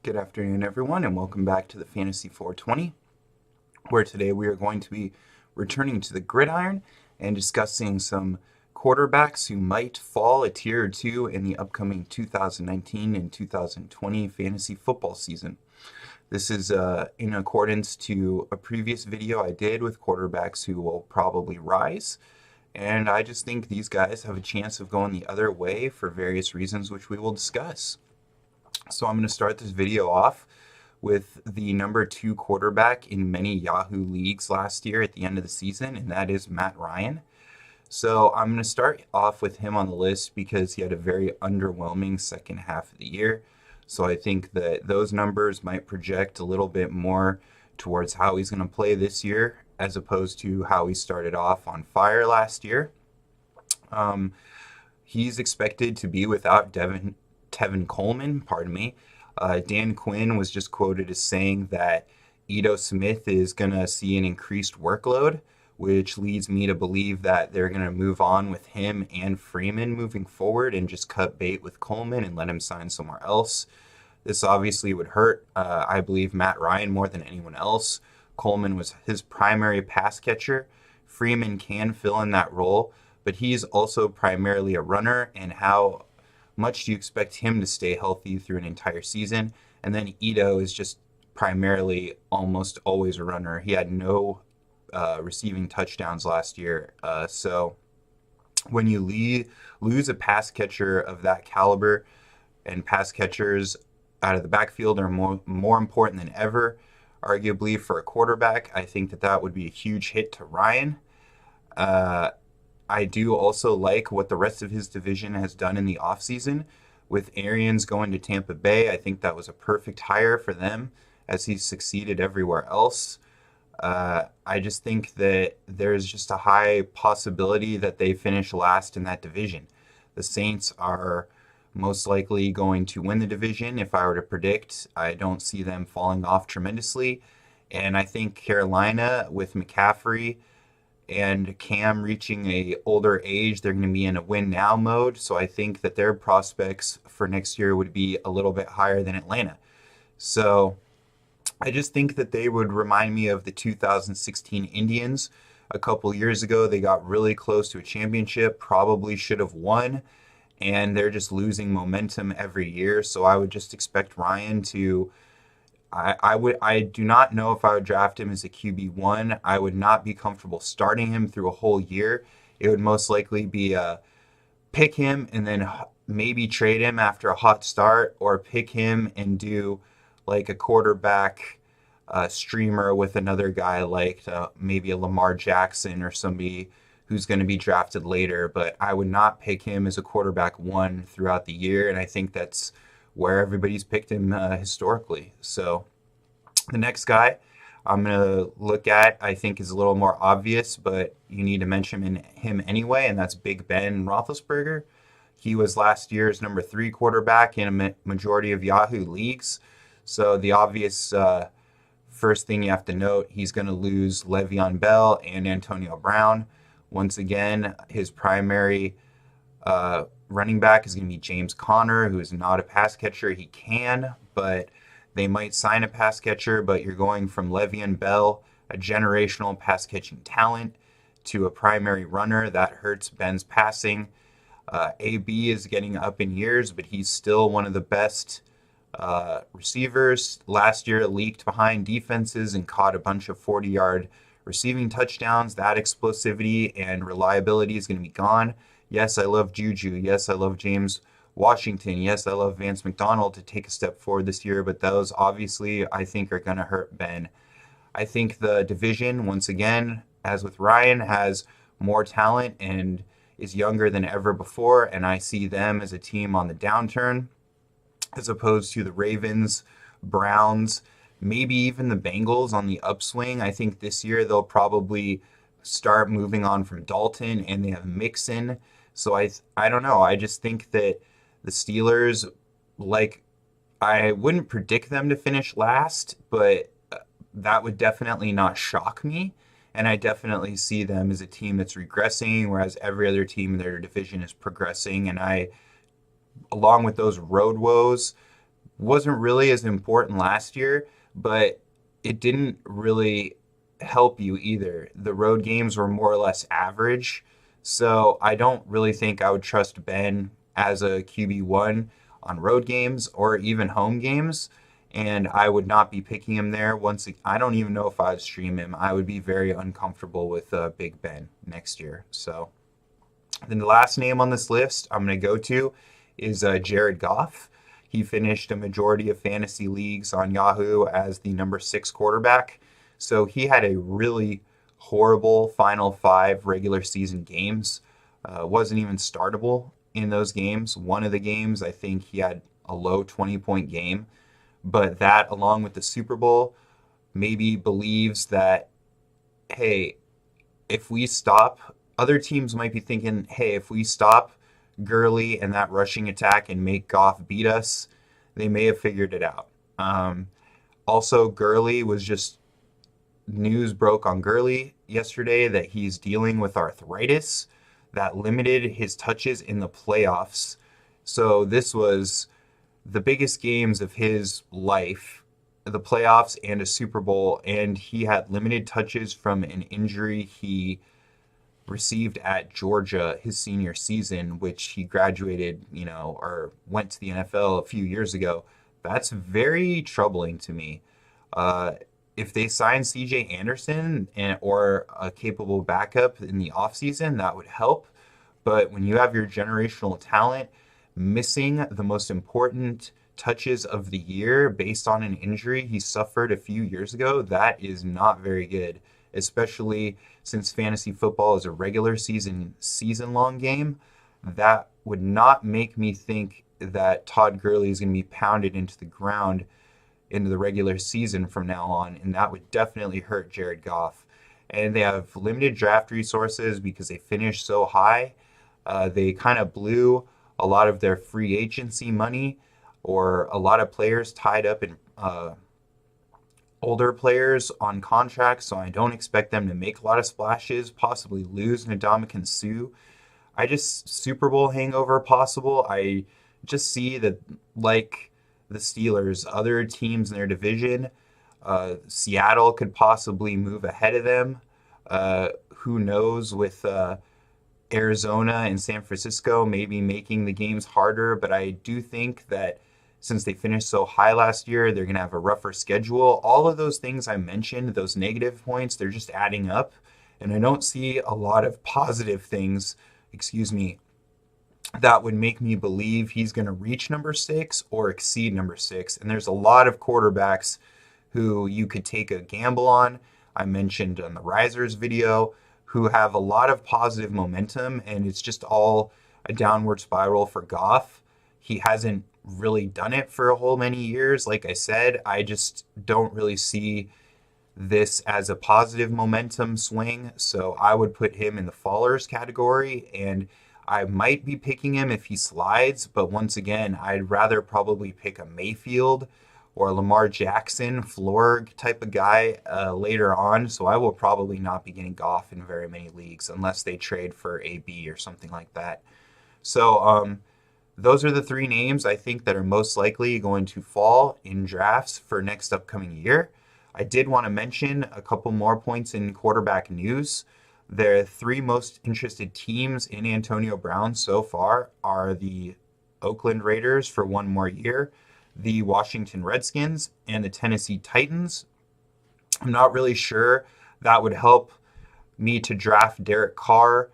Good afternoon, everyone, and welcome back to the Fantasy 420, where today we are going to be returning to the gridiron and discussing some quarterbacks who might fall a tier or two in the upcoming 2019 and 2020 fantasy football season. This is in accordance to a previous video I did with quarterbacks who will probably rise. And I just think these guys have a chance of going the other way for various reasons, which we will discuss. So I'm going to start this video off with the number 2 quarterback in many Yahoo leagues last year at the end of the season, and that is Matt Ryan. So I'm going to start off with him on the list because he had a very underwhelming second half of the year. So I think that those numbers might project a little bit more towards how he's going to play this year as opposed to how he started off on fire last year. He's expected to be without Tevin Coleman, pardon me. Dan Quinn was just quoted as saying that Ito Smith is going to see an increased workload, which leads me to believe that they're going to move on with him and Freeman moving forward and just cut bait with Coleman and let him sign somewhere else. This obviously would hurt, I believe, Matt Ryan more than anyone else. Coleman was his primary pass catcher. Freeman can fill in that role, but he's also primarily a runner, and how much do you expect him to stay healthy through an entire season? And then Ito is just primarily almost always a runner. He had no receiving touchdowns last year. So when you lose a pass catcher of that caliber, and pass catchers out of the backfield are more important than ever, arguably for a quarterback, I think that would be a huge hit to Ryan. I do also like what the rest of his division has done in the offseason. With Arians going to Tampa Bay, I think that was a perfect hire for them as he's succeeded everywhere else. I just think that there's just a high possibility that they finish last in that division. The Saints are most likely going to win the division. If I were to predict, I don't see them falling off tremendously. And I think Carolina, with McCaffrey and Cam reaching a older age, they're going to be in a win now mode. So I think that their prospects for next year would be a little bit higher than Atlanta. So I just think that they would remind me of the 2016 Indians. A couple years ago, they got really close to a championship, probably should have won, and they're just losing momentum every year. So I would just expect Ryan to I do not know if I would draft him as a QB1. I would not be comfortable starting him through a whole year. It would most likely be pick him and then maybe trade him after a hot start, or pick him and do like a quarterback streamer with another guy like maybe a Lamar Jackson or somebody who's going to be drafted later. But I would not pick him as a quarterback one throughout the year, and I think that's where everybody's picked him historically. So the next guy I'm going to look at, I think, is a little more obvious, but you need to mention him anyway, and that's Big Ben Roethlisberger. He was last year's number 3 quarterback in a majority of Yahoo leagues. So the obvious first thing you have to note, he's going to lose Le'Veon Bell and Antonio Brown. Once again, his primary running back is going to be James Conner, who is not a pass catcher. He can, but they might sign a pass catcher. But you're going from Le'Veon Bell, a generational pass catching talent, to a primary runner. That hurts Ben's passing. AB is getting up in years, but he's still one of the best receivers. Last year, leaked behind defenses and caught a bunch of 40-yard receiving touchdowns. That explosivity and reliability is going to be gone. Yes, I love Juju. Yes, I love James Washington. Yes, I love Vance McDonald to take a step forward this year, but those obviously I think are going to hurt Ben. I think the division, once again, as with Ryan, has more talent and is younger than ever before, and I see them as a team on the downturn as opposed to the Ravens, Browns, maybe even the Bengals on the upswing. I think this year they'll probably start moving on from Dalton, and they have Mixon. So I don't know. I just think that the Steelers, like, I wouldn't predict them to finish last, but that would definitely not shock me. And I definitely see them as a team that's regressing, whereas every other team in their division is progressing. And along with those road woes, wasn't really as important last year, but it didn't really help you either. The road games were more or less average, so I don't really think I would trust Ben as a QB1 on road games or even home games. And I would not be picking him there. I don't even know if I would stream him. I would be very uncomfortable with Big Ben next year. So then the last name on this list I'm going to go to is Jared Goff. He finished a majority of fantasy leagues on Yahoo as the number 6 quarterback. So he had a really horrible final 5 regular season games. Wasn't even startable in those games. One of the games, I think he had a low 20-point game. But that, along with the Super Bowl, maybe believes that, hey, if we stop, other teams might be thinking, hey, if we stop Gurley and that rushing attack and make Goff beat us, they may have figured it out. Also, Gurley was just news broke on Gurley yesterday that he's dealing with arthritis that limited his touches in the playoffs. So this was the biggest games of his life, the playoffs and a Super Bowl, and he had limited touches from an injury he received at Georgia his senior season, which he graduated, or went to the NFL a few years ago. That's very troubling to me. If they sign CJ Anderson or a capable backup in the offseason, that would help. But when you have your generational talent missing the most important touches of the year based on an injury he suffered a few years ago, that is not very good, especially since fantasy football is a regular season-long game. That would not make me think that Todd Gurley is going to be pounded into the ground into the regular season from now on, and that would definitely hurt Jared Goff. And they have limited draft resources because they finished so high. They kind of blew a lot of their free agency money, or a lot of players tied up in older players on contracts, so I don't expect them to make a lot of splashes, possibly lose Ndamukong Suh. Super Bowl hangover possible. I just see that, like the Steelers, other teams in their division, Seattle could possibly move ahead of them. Who knows with Arizona and San Francisco maybe making the games harder, but I do think that since they finished so high last year, they're going to have a rougher schedule. All of those things I mentioned, those negative points, they're just adding up. And I don't see a lot of positive things, that would make me believe he's going to reach number 6 or exceed number 6. And there's a lot of quarterbacks who you could take a gamble on. I mentioned on the Risers video, who have a lot of positive momentum, and it's just all a downward spiral for Goff. He hasn't really done it for a whole many years. Like I said, I just don't really see this as a positive momentum swing. So I would put him in the fallers category, and I might be picking him if he slides. But once again, I'd rather probably pick a Mayfield or Lamar Jackson, floor type of guy later on. So I will probably not be getting Goff in very many leagues unless they trade for AB or something like that. So those are the 3 names I think that are most likely going to fall in drafts for next upcoming year. I did want to mention a couple more points in quarterback news. The 3 most interested teams in Antonio Brown so far are the Oakland Raiders for 1 more year, the Washington Redskins, and the Tennessee Titans. I'm not really sure that would help me to draft Derek Carr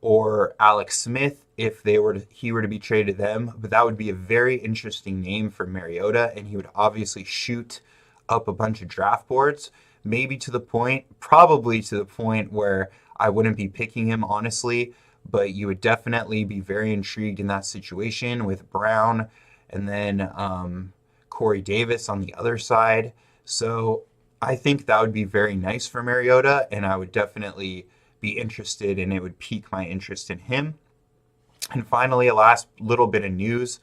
or Alex Smith if he were to be traded to them, but that would be a very interesting name for Mariota, and he would obviously shoot up a bunch of draft boards, probably to the point where I wouldn't be picking him, honestly, but you would definitely be very intrigued in that situation with Brown and then Corey Davis on the other side. So I think that would be very nice for Mariota, and I would definitely be interested, and it would pique my interest in him. And finally, a last little bit of news.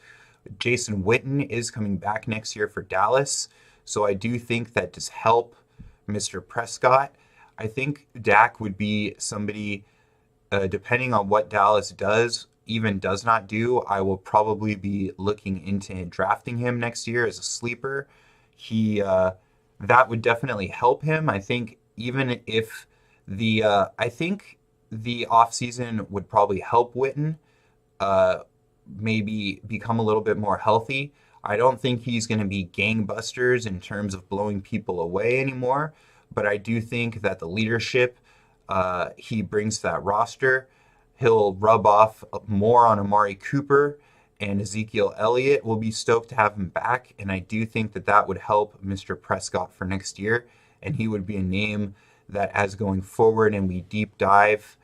Jason Witten is coming back next year for Dallas, so I do think that does help Mr. Prescott. I think Dak would be somebody, depending on what Dallas does, even does not do, I will probably be looking into drafting him next year as a sleeper. He That would definitely help him. I think even if I think the offseason would probably help Witten uh, maybe become a little bit more healthy. I don't think he's going to be gangbusters in terms of blowing people away anymore, but I do think that the leadership he brings to that roster, he'll rub off more on Amari Cooper, and Ezekiel Elliott will be stoked to have him back. And I do think that that would help Mr. Prescott for next year, and he would be a name that, as going forward and we deep dive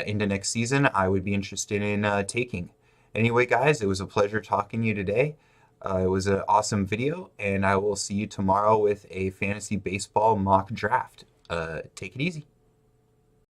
into next season, I would be interested in taking. Anyway, guys, it was a pleasure talking to you today. It was an awesome video, and I will see you tomorrow with a fantasy baseball mock draft. Take it easy.